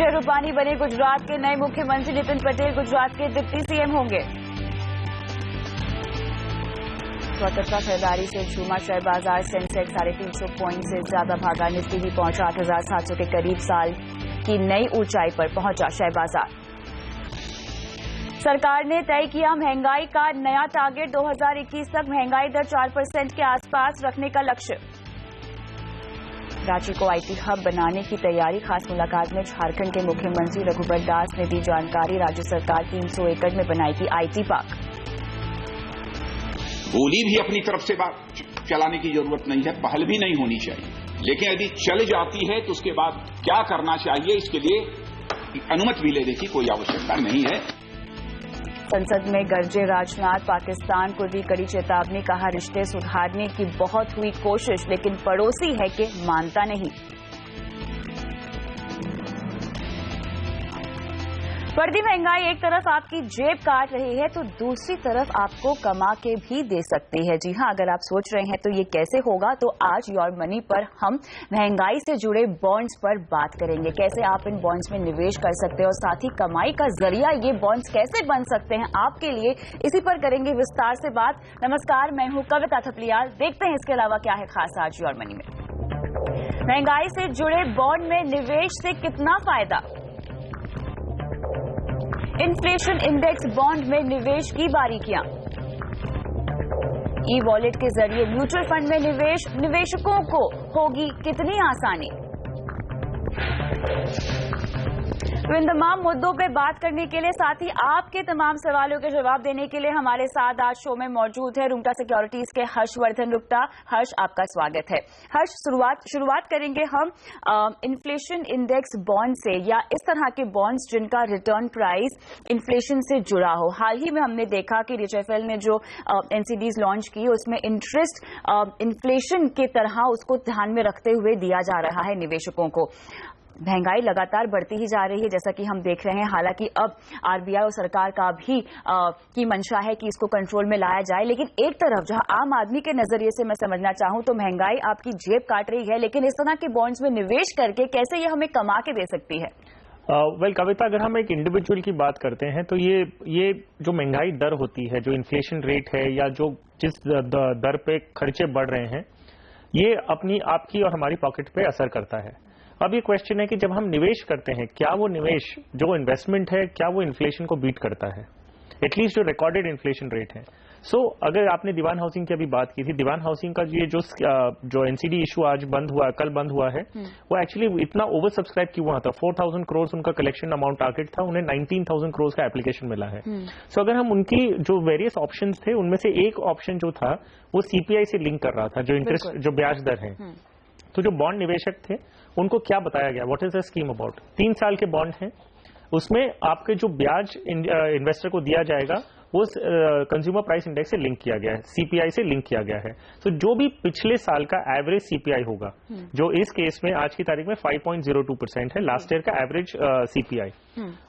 विजय रूपानी बने गुजरात के नए मुख्यमंत्री। नितिन पटेल गुजरात के डिप्टी सीएम होंगे। स्वतंत्रता खरीदारी से झूमा शेयर बाजार। सेंसेक्स 350 पॉइंट से ज्यादा भागा। निफ्टी भी पहुंचा 8,700 के करीब। साल की नई ऊंचाई पर पहुंचा शेयर बाजार। सरकार ने तय किया महंगाई का नया टारगेट। 2021 तक महंगाई दर 4% के आसपास रखने का लक्ष्य। रांची को आईटी हब बनाने की तैयारी। खास मुलाकात में झारखंड के मुख्यमंत्री रघुबर दास ने दी जानकारी। राज्य सरकार 300 एकड़ में बनाएगी आईटी पार्क। गोली भी अपनी तरफ से बात चलाने की जरूरत नहीं है, पहल भी नहीं होनी चाहिए, लेकिन यदि चल जाती है तो उसके बाद क्या करना चाहिए इसके लिए अनुमति भी लेने की कोई आवश्यकता नहीं है। संसद में गरजे राजनाथ। पाकिस्तान को दी कड़ी चेतावनी। कहा रिश्ते सुधारने की बहुत हुई कोशिश, लेकिन पड़ोसी है कि मानता नहीं। बढ़ती महंगाई एक तरफ आपकी जेब काट रही है तो दूसरी तरफ आपको कमा के भी दे सकती है। जी हां, अगर आप सोच रहे हैं तो ये कैसे होगा, तो आज योर मनी पर हम महंगाई से जुड़े बॉन्ड्स पर बात करेंगे। कैसे आप इन बॉन्ड्स में निवेश कर सकते हैं और साथ ही कमाई का जरिया ये बॉन्ड्स कैसे बन सकते हैं आपके लिए, इसी पर करेंगे विस्तार से बात। नमस्कार, मैं हूं कविता थपलियाल। देखते हैं इसके अलावा क्या है खास आज योर मनी में। महंगाई से जुड़े बॉन्ड में निवेश से कितना फायदा। इन्फ्लेशन इंडेक्स बॉन्ड में निवेश की बारीकियां। ई वॉलेट के जरिए म्यूचुअल फंड में निवेश, निवेशकों को होगी कितनी आसानी। तो इन तमाम मुद्दों पे बात करने के लिए, साथ ही आपके तमाम सवालों के जवाब देने के लिए हमारे साथ आज शो में मौजूद है रूंगटा सिक्योरिटीज के हर्षवर्धन गुप्ता। हर्ष, आपका स्वागत है। हर्ष, शुरुआत करेंगे हम इन्फ्लेशन इंडेक्स बॉन्ड से, या इस तरह के बॉन्ड्स जिनका रिटर्न प्राइस इन्फ्लेशन से जुड़ा हो। हाल ही में हमने देखा कि DHFL ने जो एनसीडीज लॉन्च की, उसमें इंटरेस्ट इन्फ्लेशन के तरह उसको ध्यान में रखते हुए दिया जा रहा है निवेशकों को। महंगाई लगातार बढ़ती ही जा रही है, जैसा कि हम देख रहे हैं। हालांकि अब आरबीआई और सरकार का भी की मंशा है कि इसको कंट्रोल में लाया जाए, लेकिन एक तरफ जहां आम आदमी के नजरिए से मैं समझना चाहूं तो महंगाई आपकी जेब काट रही है, लेकिन इस तरह के बॉन्ड्स में निवेश करके कैसे ये हमें कमा के दे सकती है। वेल कविता, अगर हम एक इंडिविजुअल की बात करते हैं तो ये जो महंगाई दर होती है, जो इन्फ्लेशन रेट है, या जो जिस दर पे खर्चे बढ़ रहे हैं, ये अपनी आपकी और हमारी पॉकेट पे असर करता है। अब ये क्वेश्चन है कि जब हम निवेश करते हैं, क्या वो निवेश जो इन्वेस्टमेंट है, क्या वो इन्फ्लेशन को बीट करता है, एटलीस्ट जो रिकॉर्डेड इन्फ्लेशन रेट है। सो अगर आपने दीवान हाउसिंग की अभी बात की थी, दीवान हाउसिंग का ये जो एनसीडी इशू आज बंद हुआ, कल बंद हुआ है, वो एक्चुअली इतना ओवर सब्सक्राइब क्यों हुआ था। 4,000 करोड़ उनका कलेक्शन अमाउंट टारगेट था, उन्हें 19,000 करोड़ का एप्लीकेशन मिला है। सो अगर हम उनकी जो वेरियस ऑप्शन थे, उनमें से एक ऑप्शन जो था वो सीपीआई से लिंक कर रहा था, जो इंटरेस्ट, जो ब्याज दर है। तो जो बॉन्ड निवेशक थे उनको क्या बताया गया, what is the scheme about. 3 साल के बॉन्ड हैं, उसमें आपके जो ब्याज इन्वेस्टर को दिया जाएगा वो कंज्यूमर प्राइस इंडेक्स से लिंक किया गया है, सीपीआई से लिंक किया गया है। तो जो भी पिछले साल का एवरेज सीपीआई होगा, जो इस केस में आज की तारीख में 5.02% है, लास्ट ईयर का एवरेज सीपीआई,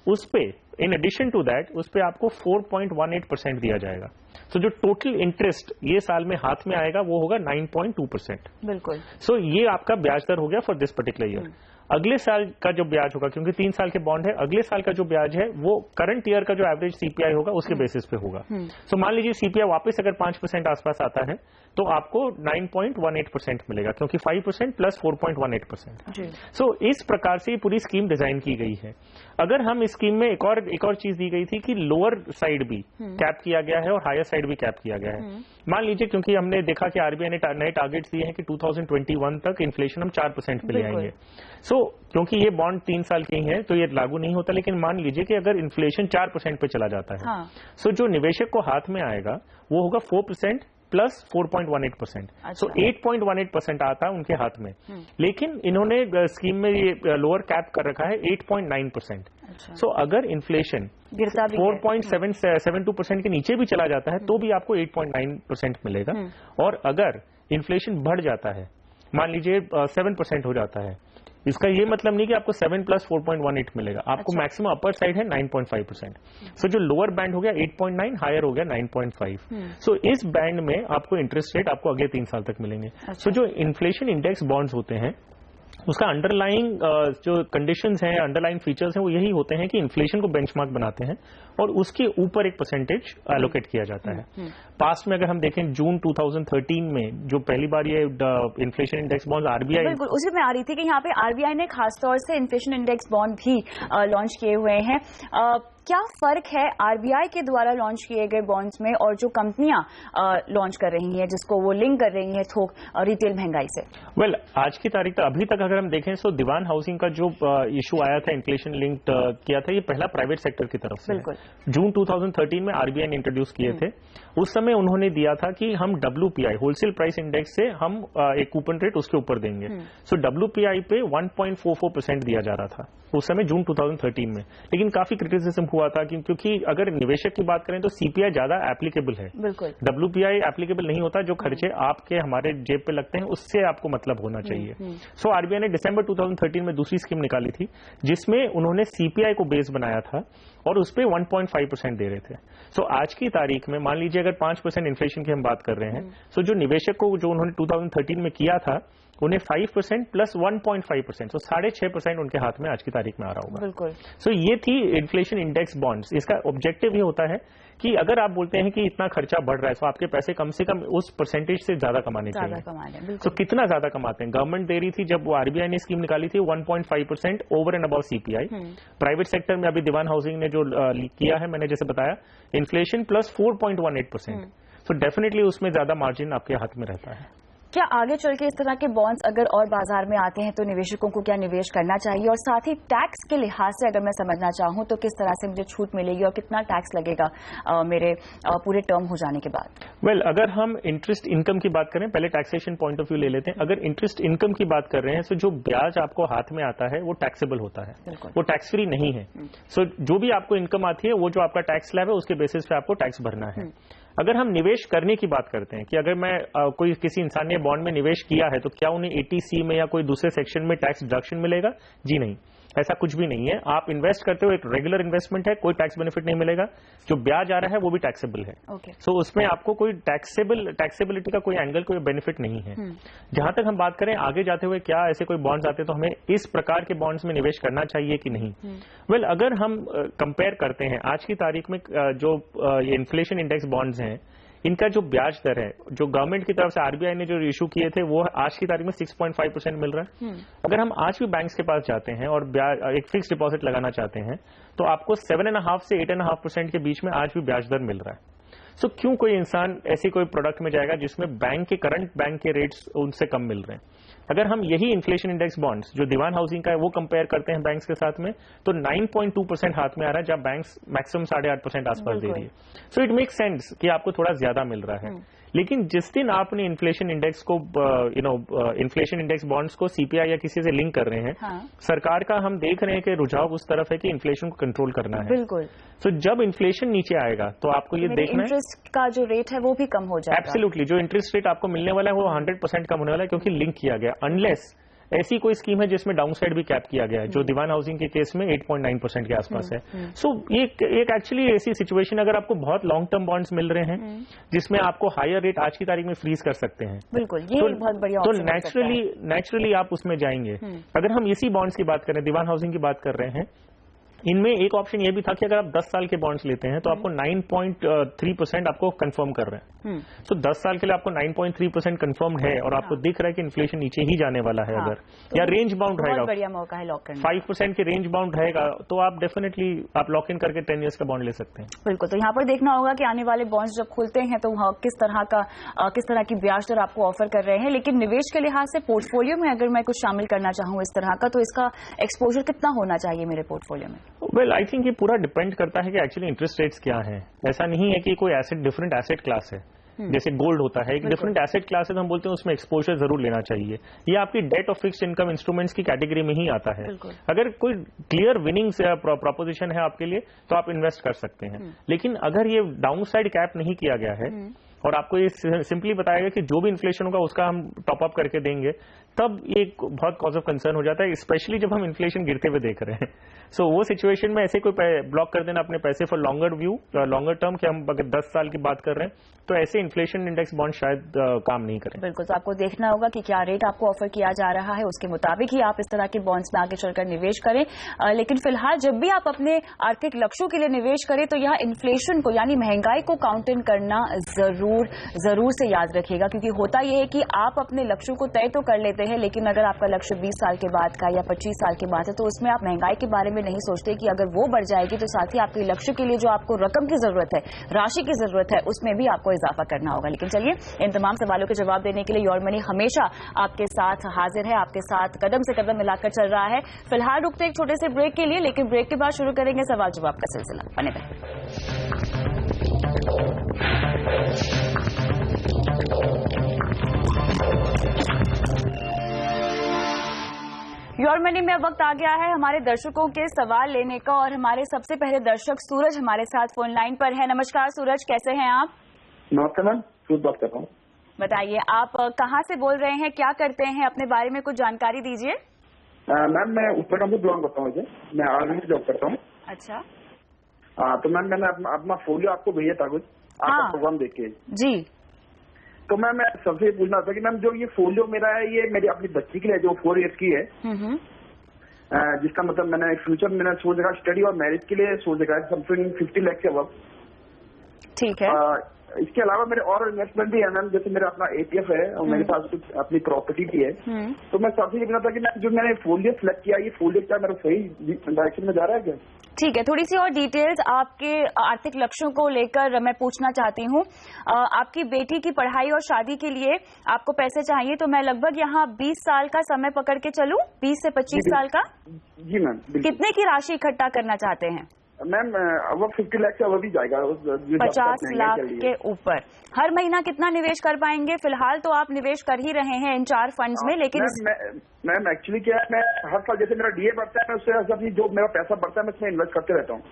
उस पे इन एडिशन टू दैट उस पे आपको 4.18% दिया जाएगा। तो जो टोटल इंटरेस्ट ये साल में हाथ में आएगा वो होगा 9.2%। बिल्कुल। सो ये आपका ब्याज दर हो गया फॉर दिस पर्टिकुलर ईयर। अगले साल का जो ब्याज होगा, क्योंकि 3 साल के बॉन्ड है, अगले साल का जो ब्याज है वो करंट ईयर का जो एवरेज सीपीआई होगा उसके बेसिस पे होगा। सो मान लीजिए सीपीआई वापस अगर 5% आसपास आता है तो आपको 9.18% मिलेगा, क्योंकि 5% प्लस 4.18%। सो इस प्रकार से पूरी स्कीम डिजाइन की गई है। अगर हम इस स्कीम में एक और चीज दी गई थी कि लोअर साइड भी कैप किया गया है और हायर साइड भी कैप किया गया है। मान लीजिए, क्योंकि हमने देखा कि आरबीआई ने नए टारगेट्स दिए हैं कि 2021 तक इन्फ्लेशन हम 4% पे ले आएंगे। सो क्योंकि ये बॉन्ड 3 साल के ही है तो ये लागू नहीं होता, लेकिन मान लीजिए कि अगर इन्फ्लेशन 4% पे चला जाता है, सो जो निवेशक को हाथ में आएगा वो होगा 4% प्लस 4.18%। सो 8.18% आता है उनके हाथ में, लेकिन इन्होंने स्कीम में ये लोअर कैप कर रखा है 8.9%। सो अगर इन्फ्लेशन 4.72% के नीचे भी चला जाता है तो भी आपको 8.9% मिलेगा। और अगर इन्फ्लेशन बढ़ जाता है, मान लीजिए 7% हो जाता है, इसका ये मतलब नहीं कि आपको 7 प्लस 4.18 मिलेगा, आपको मैक्सिमम अपर साइड है 9.5%। सो जो लोअर बैंड हो गया 8.9, हायर हो गया 9.5। सो इस बैंड में आपको इंटरेस्ट रेट आपको अगले 3 साल तक मिलेंगे। सो जो इन्फ्लेशन इंडेक्स बॉन्ड्स होते हैं उसका अंडरलाइंग जो कंडीशंस हैं, अंडरलाइंग फीचर्स हैं, वो यही होते हैं कि इन्फ्लेशन को बेंचमार्क बनाते हैं और उसके ऊपर एक परसेंटेज एलोकेट किया जाता है। पास्ट में अगर हम देखें जून 2013 में जो पहली बार ये इन्फ्लेशन इंडेक्स बॉन्ड आरबीआई, बिल्कुल उसी में आ रही थी कि यहाँ पे आरबीआई ने खासतौर से इन्फ्लेशन इंडेक्स बॉन्ड भी लॉन्च किए हुए हैं। क्या फर्क है आरबीआई के द्वारा लॉन्च किए गए बॉन्ड्स में और जो कंपनियां लॉन्च कर रही हैं जिसको वो लिंक कर रही हैं थोक रिटेल महंगाई से? वेल, आज की तारीख तक अभी तक अगर हम देखें तो दीवान हाउसिंग का जो इशू आया था इन्फ्लेशन लिंक्ड किया था, ये पहला प्राइवेट सेक्टर की तरफ से बिल्कुल जून 2013 में आरबीआई ने इंट्रोड्यूस किए थे। उस समय उन्होंने दिया था कि हम WPI होलसेल प्राइस इंडेक्स से हम एक कूपन रेट उसके ऊपर देंगे। सो WPI पे 1.44% दिया जा रहा था उस समय जून 2013 में। लेकिन काफी क्रिटिसिज्म हुआ था क्योंकि अगर निवेशक की बात करें तो CPI ज्यादा एप्लीकेबल है, बिल्कुल WPI एप्लीकेबल नहीं होता। जो खर्चे आपके हमारे जेब पे लगते हैं उससे आपको मतलब होना चाहिए। सो आरबीआई ने दिसंबर 2013 में दूसरी स्कीम निकाली थी जिसमें उन्होंने CPI को बेस बनाया था और उस पे 1.5% दे रहे थे। सो आज की तारीख में मान लीजिए अगर 5% इन्फ्लेशन की हम बात कर रहे हैं, सो जो निवेशक को जो उन्होंने 2013 में किया था उन्हें 5% प्लस 1.5%, सो 6.5% उनके हाथ में आज की तारीख में आ रहा होगा। बिल्कुल। सो ये थी इन्फ्लेशन इंडेक्स बॉन्ड्स। इसका ऑब्जेक्टिव ये होता है कि अगर आप बोलते हैं कि इतना खर्चा बढ़ रहा है तो आपके पैसे कम से कम उस परसेंटेज से ज्यादा कमाने चाहिए। तो कितना ज्यादा कमाते हैं? गवर्नमेंट दे रही थी जब वो आरबीआई ने स्कीम निकाली थी 1.5% over and above CPI। Private sector में अभी दीवान हाउसिंग ने जो किया है, मैंने जैसे बताया, इन्फ्लेशन प्लस 4.18%। तो डेफिनेटली उसमें ज्यादा मार्जिन आपके हाथ में रहता है। क्या आगे चल के इस तरह के बॉन्ड्स अगर और बाजार में आते हैं तो निवेशकों को क्या निवेश करना चाहिए? और साथ ही टैक्स के लिहाज से अगर मैं समझना चाहूं तो किस तरह से मुझे छूट मिलेगी और कितना टैक्स लगेगा मेरे पूरे टर्म हो जाने के बाद? वेल, अगर हम इंटरेस्ट इनकम की बात करें, पहले टैक्सेशन पॉइंट ऑफ व्यू ले लेते हैं। अगर इंटरेस्ट इनकम की बात कर रहे हैं तो जो ब्याज आपको हाथ में आता है वो टैक्सेबल होता है, वो टैक्स फ्री नहीं है। सो जो भी आपको इनकम आती है वो जो आपका टैक्स स्लैब है उसके बेसिस पे आपको टैक्स भरना है। अगर हम निवेश करने की बात करते हैं कि अगर मैं कोई किसी इंसान ने बॉन्ड में निवेश किया है तो क्या उन्हें 80C में या कोई दूसरे सेक्शन में टैक्स डिडक्शन मिलेगा? जी नहीं, ऐसा कुछ भी नहीं है। आप इन्वेस्ट करते हो, एक रेगुलर इन्वेस्टमेंट है, कोई टैक्स बेनिफिट नहीं मिलेगा। जो ब्याज आ रहा है वो भी टैक्सेबल है। सो उसमें आपको कोई टैक्सेबिलिटी का कोई एंगल, कोई बेनिफिट नहीं है। जहां तक हम बात करें आगे जाते हुए क्या ऐसे कोई बॉन्ड्स आते हैं तो हमें इस प्रकार के बॉन्ड्स में निवेश करना चाहिए कि नहीं? वेल, अगर हम कंपेयर करते हैं आज की तारीख में जो ये इन्फ्लेशन इंडेक्स बॉन्ड्स हैं, इनका जो ब्याज दर है जो गवर्नमेंट की तरफ से आरबीआई ने जो इशू किए थे वो आज की तारीख में 6.5% मिल रहा है। अगर हम आज भी बैंक्स के पास जाते हैं और एक फिक्स डिपॉजिट लगाना चाहते हैं तो आपको 7.5 से 8.5% के बीच में आज भी ब्याज दर मिल रहा है। सो क्यों कोई इंसान ऐसी कोई प्रोडक्ट में जाएगा जिसमें करंट बैंक के रेट्स उनसे कम मिल रहे हैं? अगर हम यही इन्फ्लेशन इंडेक्स बॉन्ड्स जो दीवान हाउसिंग का है वो कंपेयर करते हैं बैंक्स के साथ में तो 9.2% हाथ में आ रहा है, जब बैंक्स मैक्सिमम 8.5% आसपास दे रही है। सो इट मेक सेंस कि आपको थोड़ा ज्यादा मिल रहा है। लेकिन जिस दिन आपने इन्फ्लेशन इंडेक्स को इन्फ्लेशन इंडेक्स बॉन्ड्स को CPI या किसी से लिंक कर रहे हैं, सरकार का हम देख रहे हैं कि रुझाव उस तरफ है कि इन्फ्लेशन को कंट्रोल करना है। बिल्कुल। तो जब इन्फ्लेशन नीचे आएगा तो आपको ये देखना है इंटरेस्ट का जो रेट है वो भी कम हो जाएगा। एब्सोल्युटली, जो इंटरेस्ट रेट आपको मिलने वाला है वो 100% कम होने वाला है क्योंकि लिंक किया गया। अनलेस ऐसी कोई स्कीम है जिसमें डाउनसाइड भी कैप किया गया है, जो दीवान हाउसिंग के केस में 8.9% के आसपास है। सो ये एक एक्चुअली ऐसी सिचुएशन, अगर आपको बहुत लॉन्ग टर्म बॉन्ड्स मिल रहे हैं जिसमें आपको हायर रेट आज की तारीख में फ्रीज कर सकते हैं, बिल्कुल ये बहुत बढ़िया तो नेचुरली आप उसमें जाएंगे। अगर हम इसी बॉन्ड्स की बात करें, दीवान हाउसिंग की बात कर रहे हैं, इनमें एक ऑप्शन ये भी था कि अगर आप 10 साल के बॉन्ड्स लेते हैं तो आपको 9.3% आपको कंफर्म कर रहे हैं। तो 10 साल के लिए आपको 9.3% कंफर्म है और आपको दिख रहा है कि इन्फ्लेशन नीचे ही जाने वाला है। अगर या रेंज बाउंड रहेगा, बढ़िया मौका है लॉक करने, 5% के रेंज बाउंड रहेगा तो आप डेफिनेटली आप लॉक इन करके 10 ईयर्स का बॉन्ड ले सकते हैं। बिल्कुल। तो यहाँ पर देखना होगा कि आने वाले बॉन्ड्स जब खुलते हैं तो किस तरह की ब्याज दर आपको ऑफर कर रहे हैं। लेकिन निवेश के लिहाज से पोर्टफोलियो में अगर मैं कुछ शामिल करना चाहूँ इस तरह का, तो इसका एक्सपोजर कितना होना चाहिए मेरे पोर्टफोलियो में? वेल, आई थिंक ये पूरा डिपेंड करता है कि एक्चुअली इंटरेस्ट रेट्स क्या हैं। ऐसा नहीं है कि कोई डिफरेंट एसेट क्लास है, जैसे गोल्ड होता है, एक डिफरेंट एसेट क्लास है तो हम बोलते हैं उसमें एक्सपोजर जरूर लेना चाहिए। ये आपकी डेट और फिक्स्ड इनकम इंस्ट्रूमेंट्स की कैटेगरी में ही आता है। अगर कोई क्लियर विनिंग प्रोपोजिशन है आपके लिए तो आप इन्वेस्ट कर सकते हैं। लेकिन अगर ये डाउन साइड कैप नहीं किया गया है और आपको ये सिंपली बताएगा कि जो भी इन्फ्लेशन होगा उसका हम टॉप अप करके देंगे, तब ये बहुत कॉज ऑफ कंसर्न हो जाता है, स्पेशली जब हम इन्फ्लेशन गिरते हुए देख रहे हैं। सो वो सिचुएशन में ऐसे कोई ब्लॉक कर देना अपने पैसे for longer view, longer term, कि हम अगर 10 साल की बात कर रहे हैं तो ऐसे इन्फ्लेशन इंडेक्स बॉन्ड शायद काम नहीं करें। बिल्कुल, तो आपको देखना होगा कि क्या रेट आपको ऑफर किया जा रहा है, उसके मुताबिक ही आप इस तरह के बॉन्ड्स में आगे चलकर निवेश करें। लेकिन फिलहाल जब भी आप अपने आर्थिक लक्ष्यों के लिए निवेश करें तो यहाँ इन्फ्लेशन को यानी महंगाई को काउंट इन करना जरूर से याद रखिएगा, क्योंकि होता यह है कि आप अपने लक्ष्यों को तय तो कर लेते हैं, लेकिन अगर आपका लक्ष्य 20 साल के बाद का या 25 साल के बाद है तो उसमें आप महंगाई के बारे में नहीं सोचते कि अगर वो बढ़ जाएगी तो साथ ही आपके लक्ष्य के लिए जो आपको रकम की जरूरत है, राशि की जरूरत है, उसमें भी आपको इजाफा करना होगा। लेकिन चलिए, इन तमाम सवालों के जवाब देने के लिए योर मनी हमेशा आपके साथ हाजिर है, आपके साथ कदम से कदम मिलाकर चल रहा है। फिलहाल रुकते एक छोटे से ब्रेक के लिए, लेकिन ब्रेक के बाद शुरू करेंगे सवाल जवाब का सिलसिला। बने रहें। योर मनी में अब वक्त आ गया है हमारे दर्शकों के सवाल लेने का, और हमारे सबसे पहले दर्शक सूरज हमारे साथ फोन लाइन पर है। नमस्कार सूरज, कैसे हैं आप? नमस्ते मैम, सूरज बात कर रहा हूँ। बताइए, आप कहाँ से बोल रहे हैं, क्या करते हैं, अपने बारे में कुछ जानकारी दीजिए। मैम, मैं उत्तराखंड से बिलोंग करता हूँ, मैं आर्मी में जॉब करता हूँ। अच्छा। तो मैम मैंने अपना फोलियो आपको भेजा था कुछ, आपका प्रोग्राम देख के जी। तो मैम मैं सबसे पूछना था कि मैम जो ये फोलियो मेरा है, ये मेरी अपनी बच्ची के लिए जो 4 ईयर्स की है, जिसका मतलब मैंने फ्यूचर मैंने सोच रखा स्टडी और मैरिज के लिए सोच रखा है समथिंग 50 लाख के अब। ठीक है। इसके अलावा मेरे और इन्वेस्टमेंट भी है मैम, जैसे मेरा अपना एटीएफ है और मेरे पास कुछ अपनी प्रॉपर्टी भी है। तो मैं सबसे ये कहना था कि जो मैंने फोलियो सिलेक्ट किया, ये फोलियो क्या मेरा सही डायरेक्शन में जा रहा है क्या? ठीक है, थोड़ी सी और डिटेल्स आपके आर्थिक लक्ष्यों को लेकर मैं पूछना चाहती हूँ। आपकी बेटी की पढ़ाई और शादी के लिए आपको पैसे चाहिए, तो मैं लगभग यहाँ 20 साल का समय पकड़ के चलूँ, 20 से 25 साल का? जी मैम। कितने की राशि इकट्ठा करना चाहते हैं? मैम अब 50 लाख से अब भी जाएगा, 50 लाख के ऊपर। हर महीना कितना निवेश कर पाएंगे? फिलहाल तो आप निवेश कर ही रहे हैं इन 4 फंड्स में, लेकिन मैम एक्चुअली क्या है, मैं हर साल जैसे मेरा डीए बढ़ता है, मैं उससे जो मेरा पैसा बढ़ता है मैं उसमें इन्वेस्ट करते रहता हूँ।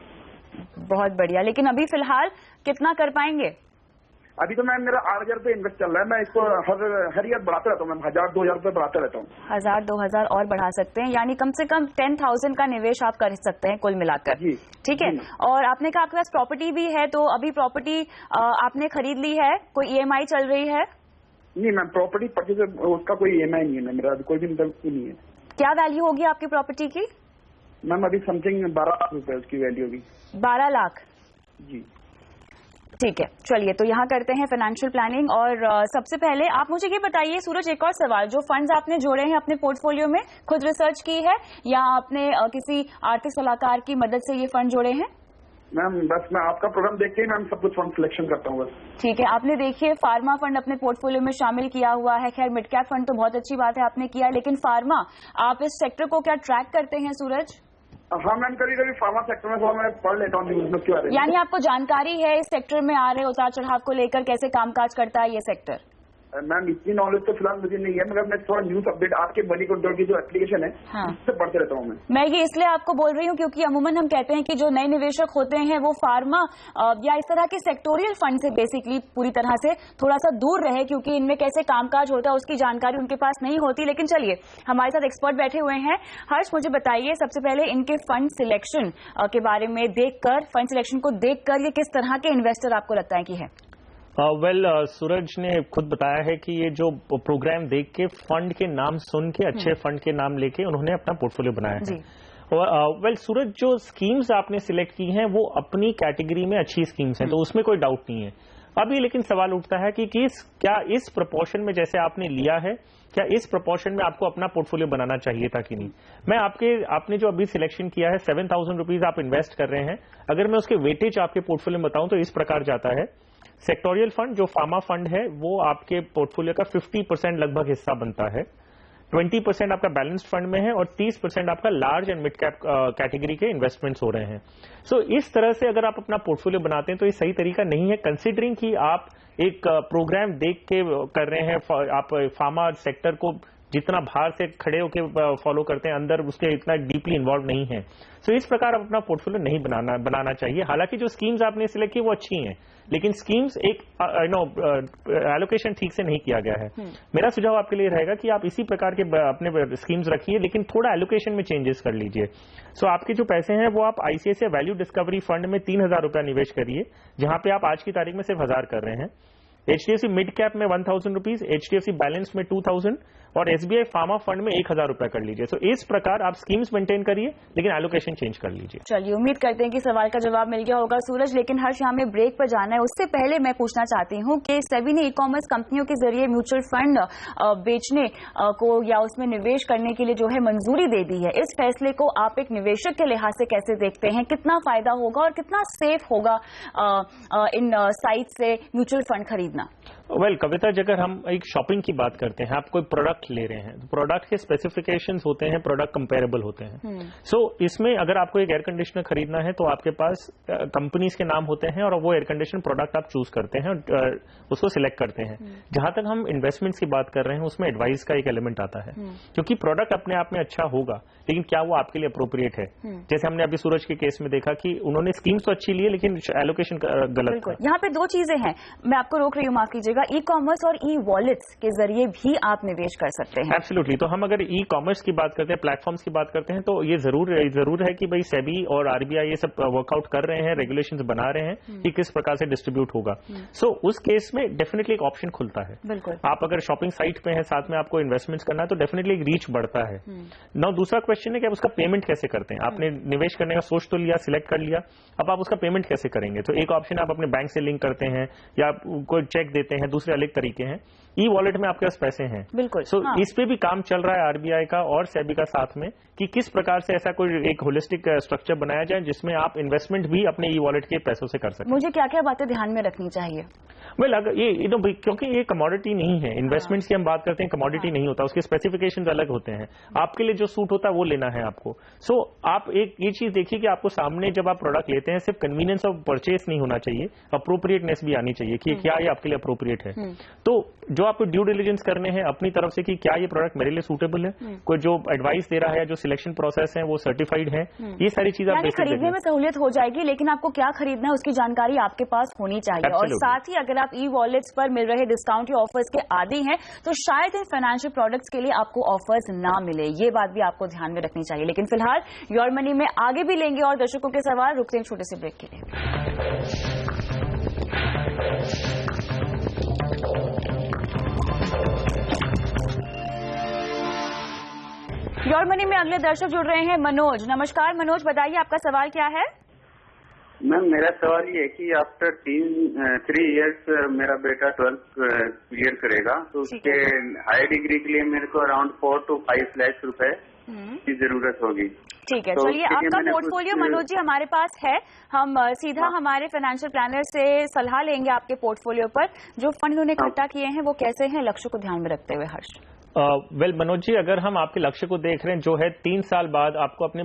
बहुत बढ़िया, लेकिन अभी फिलहाल कितना कर पाएंगे? अभी तो मैम मेरा 8,000 रुपये इन्वेस्ट चल रहा है, मैं इसको हर ईयर बढ़ाते रहता हूँ मैम, 1,000-2,000 रुपये बढ़ाते रहता हूँ। 1,000-2,000 और बढ़ा सकते हैं, यानी कम से कम 10,000 का निवेश आप कर सकते हैं कुल मिलाकर। ठीक है। और आपने कहा आपके पास प्रॉपर्टी भी है, तो अभी प्रॉपर्टी आपने खरीद ली है, कोई ईएमआई चल रही है? नहीं मैम, प्रॉपर्टी परचेज उसका कोई ईएमआई नहीं है मेरा, कोई भी नहीं है। क्या वैल्यू होगी आपकी प्रॉपर्टी की? मैम अभी समथिंग 12 लाख रुपए उसकी वैल्यू होगी। 12 लाख? जी ठीक है, चलिए तो यहाँ करते हैं फाइनेंशियल प्लानिंग। और सबसे पहले आप मुझे ये बताइए सूरज, एक और सवाल, जो फंड्स आपने जोड़े हैं अपने पोर्टफोलियो में, खुद रिसर्च की है या आपने किसी आर्थिक सलाहकार की मदद से ये फंड जोड़े हैं? मैम बस मैं आपका प्रोग्राम देख के मैम सब कुछ फंड सिलेक्शन करता हूँ बस। ठीक है, आपने देखिए फार्मा फंड अपने पोर्टफोलियो में शामिल किया हुआ है। खैर मिड कैप फंड तो बहुत अच्छी बात है आपने किया, लेकिन फार्मा, आप इस सेक्टर को क्या ट्रैक करते हैं सूरज? हाँ मैम, कभी कभी फार्मा सेक्टर में थोड़ा मैं पढ़ लेता हूँ न्यूज में उसके बारे में। यानी आपको जानकारी है इस सेक्टर में आ रहे उतार चढ़ाव को लेकर, कैसे कामकाज करता है ये सेक्टर? मैम इतनी नॉलेज तो फिलहाल मुझे नहीं है, मगर मैं थोड़ा न्यूज अपडेट आपके मनी कंट्रोल की जो एप्लीकेशन है उससे पढ़ते रहता हूँ मैं ये इसलिए आपको बोल रही हूँ क्योंकि अमूमन हम कहते हैं कि जो नए निवेशक होते हैं वो फार्मा या इस तरह के सेक्टोरियल फंड से बेसिकली पूरी तरह से थोड़ा सा दूर रहे, क्योंकि इनमें कैसे कामकाज होता है उसकी जानकारी उनके पास नहीं होती। लेकिन चलिए, हमारे साथ एक्सपर्ट बैठे हुए हैं। हर्ष, मुझे बताइए सबसे पहले इनके फंड सिलेक्शन के बारे में देखकर, फंड सिलेक्शन को देखकर ये किस तरह के इन्वेस्टर आपको लगता है कि है? सूरज ने खुद बताया है कि ये जो प्रोग्राम देख के, फंड के नाम सुन के, अच्छे फंड के नाम लेके उन्होंने अपना पोर्टफोलियो बनाया है। और सूरज, जो स्कीम्स आपने सिलेक्ट की हैं वो अपनी कैटेगरी में अच्छी स्कीम्स हैं, तो उसमें कोई डाउट नहीं है। अभी लेकिन सवाल उठता है कि क्या इस प्रोपोर्शन में जैसे आपने लिया है, क्या इस प्रोपोर्शन में आपको अपना पोर्टफोलियो बनाना चाहिए था कि नहीं? मैं आपने जो अभी सिलेक्शन किया है 7,000 रुपीज आप इन्वेस्ट कर रहे हैं, अगर मैं उसके वेटेज आपके पोर्टफोलियो में बताऊं तो इस प्रकार जाता है। सेक्टोरियल फंड जो फार्मा फंड है वो आपके पोर्टफोलियो का 50% लगभग हिस्सा बनता है, 20% आपका बैलेंस्ड फंड में है और 30% आपका large and mid cap category के इन्वेस्टमेंट्स हो रहे हैं। सो इस तरह से अगर आप अपना पोर्टफोलियो बनाते हैं तो ये सही तरीका नहीं है, कंसिडरिंग कि आप एक प्रोग्राम देख के कर रहे हैं, आप फार्मा सेक्टर को जितना बाहर से खड़े होकर फॉलो करते हैं, अंदर उसके इतना डीपली इन्वॉल्व नहीं है। सो इस प्रकार अपना पोर्टफोलियो नहीं बनाना चाहिए। हालांकि जो स्कीम्स आपने सिलेक्ट की वो अच्छी हैं, लेकिन स्कीम्स एक एलोकेशन ठीक से नहीं किया गया है। मेरा सुझाव आपके लिए रहेगा कि आप इसी प्रकार के अपने स्कीम्स रखिए, लेकिन थोड़ा एलोकेशन में चेंजेस कर लीजिए। सो आपके जो पैसे हैं वो आप आईसीआईसीआई वैल्यू डिस्कवरी फंड में 3,000 रुपया निवेश करिए, जहां पे आप आज की तारीख में सिर्फ 1,000 कर रहे हैं। एचडीएफसी मिड कैप में 1,000 रुपीज, एचडीएफसी बैलेंस में 2,000 और एसबीआई फार्मा फंड में 1,000 रुपया कर लीजिए। तो इस प्रकार आप स्कीम्स मेंटेन करिए, लेकिन एलोकेशन चेंज कर लीजिए। चलिए, उम्मीद करते हैं कि सवाल का जवाब मिल गया होगा सूरज, लेकिन हर्ष यहाँ में ब्रेक पर जाना है। उससे पहले मैं पूछना चाहती हूँ कि सेबी ने ई कॉमर्स कंपनियों के जरिए म्यूचुअल फंड बेचने को या उसमें निवेश करने के लिए जो है मंजूरी दे दी है। इस फैसले को आप एक निवेशक के लिहाज से कैसे देखते हैं? कितना फायदा होगा और कितना सेफ होगा इन साइट से म्यूचुअल फंड खरीदना? कविता, अगर हम एक शॉपिंग की बात करते हैं, आप कोई प्रोडक्ट ले रहे हैं तो प्रोडक्ट के स्पेसिफिकेशंस होते हैं, प्रोडक्ट कंपेरेबल होते हैं। सो इसमें अगर आपको एक एयर कंडीशनर खरीदना है तो आपके पास कंपनीज के नाम होते हैं और वो एयर कंडीशन प्रोडक्ट आप चूज करते हैं और उसको सिलेक्ट करते हैं। जहां तक हम इन्वेस्टमेंट्स की बात कर रहे हैं उसमें एडवाइस का एक एलिमेंट आता है, क्योंकि प्रोडक्ट अपने आप में अच्छा होगा, लेकिन क्या वो आपके लिए अप्रोप्रिएट है? जैसे हमने अभी सूरज के केस में देखा कि उन्होंने स्कीम्स तो अच्छी ली है, लेकिन एलोकेशन गलत था। यहाँ पे दो चीजें हैं, मैं आपको रोक रही हूँ, माफ कीजिएगा। ई कॉमर्स और ई वॉलेट्स के जरिए भी आप निवेश कर सकते हैं। एब्सोल्युटली। तो हम अगर ई कॉमर्स की बात करते हैं, प्लेटफॉर्म्स की बात करते हैं, तो ये जरूर है कि भाई सेबी और आरबीआई ये सब वर्कआउट कर रहे हैं, रेगुलेशंस बना रहे हैं कि किस प्रकार से डिस्ट्रीब्यूट होगा। सो उस केस में डेफिनेटली एक ऑप्शन खुलता है। बिल्कुल। आप अगर शॉपिंग साइट पे हैं, साथ में आपको इन्वेस्टमेंट्स करना है, तो डेफिनेटली एक रीच बढ़ता है। नाउ दूसरा क्वेश्चन है कि आप उसका पेमेंट कैसे करते हैं? आपने निवेश करने का सोच तो लिया, सिलेक्ट कर लिया, अब आप उसका पेमेंट कैसे करेंगे? तो एक ऑप्शन आप अपने बैंक से लिंक करते हैं या कोई चेक देते हैं, दूसरे अलग तरीके हैं। ई वॉलेट में आपके पास पैसे हैं, बिल्कुल। सो इस पे भी काम चल रहा है आरबीआई का और सेबी का साथ में, कि किस प्रकार से ऐसा कोई एक होलिस्टिक स्ट्रक्चर बनाया जाए जिसमें आप इन्वेस्टमेंट भी अपने ई वॉलेट के पैसों से कर सकें। मुझे क्या क्या बातें ध्यान में रखनी चाहिए? अगर ये क्योंकि ये कमोडिटी नहीं है, इन्वेस्टमेंट्स की हम बात करते हैं, कमोडिटी नहीं होता, उसके स्पेसिफिकेशंस अलग होते हैं। आपके लिए जो सूट होता है वो लेना है आपको। सो आप एक ये चीज देखिए कि आपको सामने जब आप प्रोडक्ट लेते हैं, सिर्फ कन्वीनियंस ऑफ परचेस नहीं होना चाहिए, अप्रोप्रिएटनेस भी आनी चाहिए कि क्या ये आपके लिए अप्रोप्रिएट है। तो जो आपको ड्यू डिलिजेंस करने हैं अपनी तरफ से कि क्या ये प्रोडक्ट मेरे लिए सूटेबल है, कोई जो एडवाइस दे रहा है, जो सिलेक्शन प्रोसेस है वो सर्टिफाइड है, ये सारी चीजें आप खरीदने में सहूलियत हो जाएगी, लेकिन आपको क्या खरीदना है उसकी जानकारी आपके पास होनी चाहिए। और साथ ही अगर आप ई वॉलेट्स पर मिल रहे डिस्काउंट या ऑफर्स के आदी हैं तो शायद इन फाइनेंशियल प्रोडक्ट्स के लिए आपको ऑफर्स ना मिले, ये बात भी आपको ध्यान में रखनी चाहिए। लेकिन फिलहाल योर मनी में आगे भी लेंगे और दर्शकों के सवाल। रुकते हैं छोटे से ब्रेक के लिए। योर मनी में अगले दर्शक जुड़ रहे हैं मनोज। नमस्कार मनोज, बताइए आपका सवाल क्या है? मैम, मेरा सवाल ये है कि आफ्टर 3 इयर्स मेरा बेटा 12th क्लियर करेगा, तो उसके हाई डिग्री के लिए मेरे को अराउंड 4 to 5 लाख रुपए की जरूरत होगी। ठीक है, तो चलिए आपका पोर्टफोलियो मनोज जी हमारे पास है, हम सीधा हमारे फाइनेंशियल प्लानर से सलाह लेंगे आपके पोर्टफोलियो पर। जो फंड उन्होंने इकट्ठा किए हैं वो कैसे हैं, लक्ष्य को ध्यान में रखते हुए। हर्ष मनोज जी, अगर हम आपके लक्ष्य को देख रहे हैं, जो है 3 साल बाद आपको अपने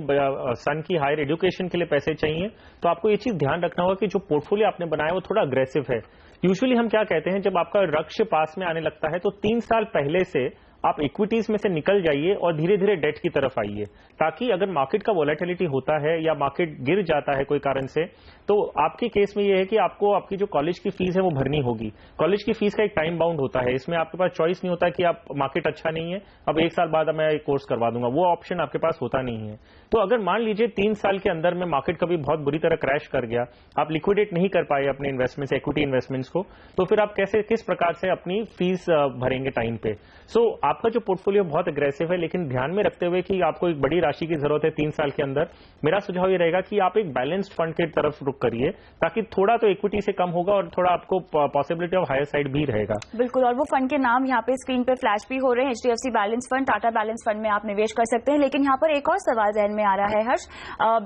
सन की हायर एजुकेशन के लिए पैसे चाहिए, तो आपको ये चीज ध्यान रखना होगा कि जो पोर्टफोलियो आपने बनाया वो थोड़ा अग्रेसिव है। यूजुअली हम क्या कहते हैं, जब आपका लक्ष्य पास में आने लगता है तो 3 साल पहले से आप इक्विटीज में से निकल जाइए और धीरे धीरे डेट की तरफ आइए, ताकि अगर मार्केट का वोलेटिलिटी होता है या मार्केट गिर जाता है कोई कारण से, तो आपके केस में ये है कि आपको आपकी जो कॉलेज की फीस है वो भरनी होगी। कॉलेज की फीस का एक टाइम बाउंड होता है, इसमें आपके पास चॉइस नहीं होता कि आप मार्केट अच्छा नहीं है, अब 1 साल बाद मैं एक कोर्स करवा दूंगा, वो ऑप्शन आपके पास होता नहीं है। तो अगर मान लीजिए 3 साल के अंदर में मार्केट कभी बहुत बुरी तरह क्रैश कर गया, आप लिक्विडेट नहीं कर पाए अपने इन्वेस्टमेंट्स, इक्विटी इन्वेस्टमेंट्स को, तो फिर आप किस प्रकार से अपनी फीस भरेंगे टाइम पे। सो आपका जो पोर्टफोलियो बहुत अग्रेसिव है, लेकिन ध्यान में रखते हुए कि आपको एक बड़ी राशि की जरूरत है 3 साल के अंदर, मेरा सुझाव ये रहेगा कि आप एक बैलेंस्ड फंड की तरफ रुख करिए, ताकि थोड़ा तो इक्विटी से कम होगा और थोड़ा आपको पॉसिबिलिटी ऑफ हायर साइड भी रहेगा। बिल्कुल, और वो फंड के नाम यहाँ पे स्क्रीन पे फ्लैश भी हो रहे हैं। HDFC balance fund, Tata balance fund में आप निवेश कर सकते हैं। लेकिन यहाँ पर एक और सवाल जहन में आ रहा है हर्ष,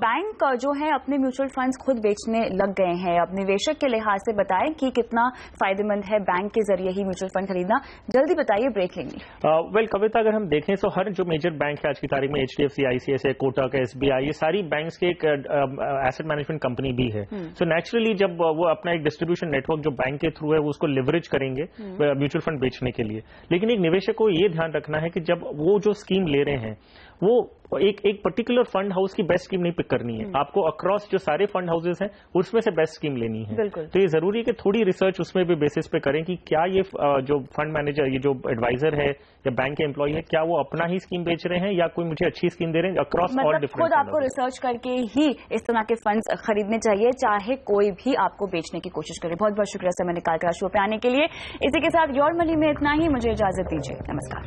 बैंक जो है अपने म्यूचुअल फंड्स खुद बेचने लग गए हैं। अब निवेशक के लिहाज से बताएं कि कितना फायदेमंद है बैंक के जरिए ही म्यूचुअल फंड खरीदना, जल्दी बताइए, ब्रेक लेंगे। वेल कविता, अगर हम देखें तो हर जो मेजर बैंक है आज की तारीख में, HDFC, ICICI, कोटक, SBI, ये सारी बैंक्स के एक एसेट मैनेजमेंट कंपनी भी है। सो नेचुरली जब वो अपना एक डिस्ट्रीब्यूशन नेटवर्क जो बैंक के थ्रू है वो उसको लिवरेज करेंगे म्यूचुअल फंड बेचने के लिए। लेकिन एक निवेशक को ये ध्यान रखना है कि जब वो जो स्कीम ले रहे हैं वो एक पर्टिकुलर फंड हाउस की बेस्ट स्कीम नहीं पिक करनी है, आपको अक्रॉस जो सारे फंड हाउसेस हैं उसमें से बेस्ट स्कीम लेनी है। तो ये जरूरी है कि थोड़ी रिसर्च उसमें भी बेसिस पे करें कि क्या ये जो फंड मैनेजर, ये जो एडवाइजर है या बैंक के एम्प्लॉय है, क्या वो अपना ही स्कीम बेच रहे हैं या कोई मुझे अच्छी स्कीम दे रहे हैं अक्रॉस ऑल डिफरेंट। खुद आपको रिसर्च करके ही इस तरह के फंड्स खरीदने चाहिए, चाहे कोई भी आपको बेचने की कोशिश करे। बहुत बहुत शुक्रिया समय निकालकर शो पे आने के लिए। इसी के साथ योर मनी में इतना ही, मुझे इजाजत दीजिए, नमस्कार।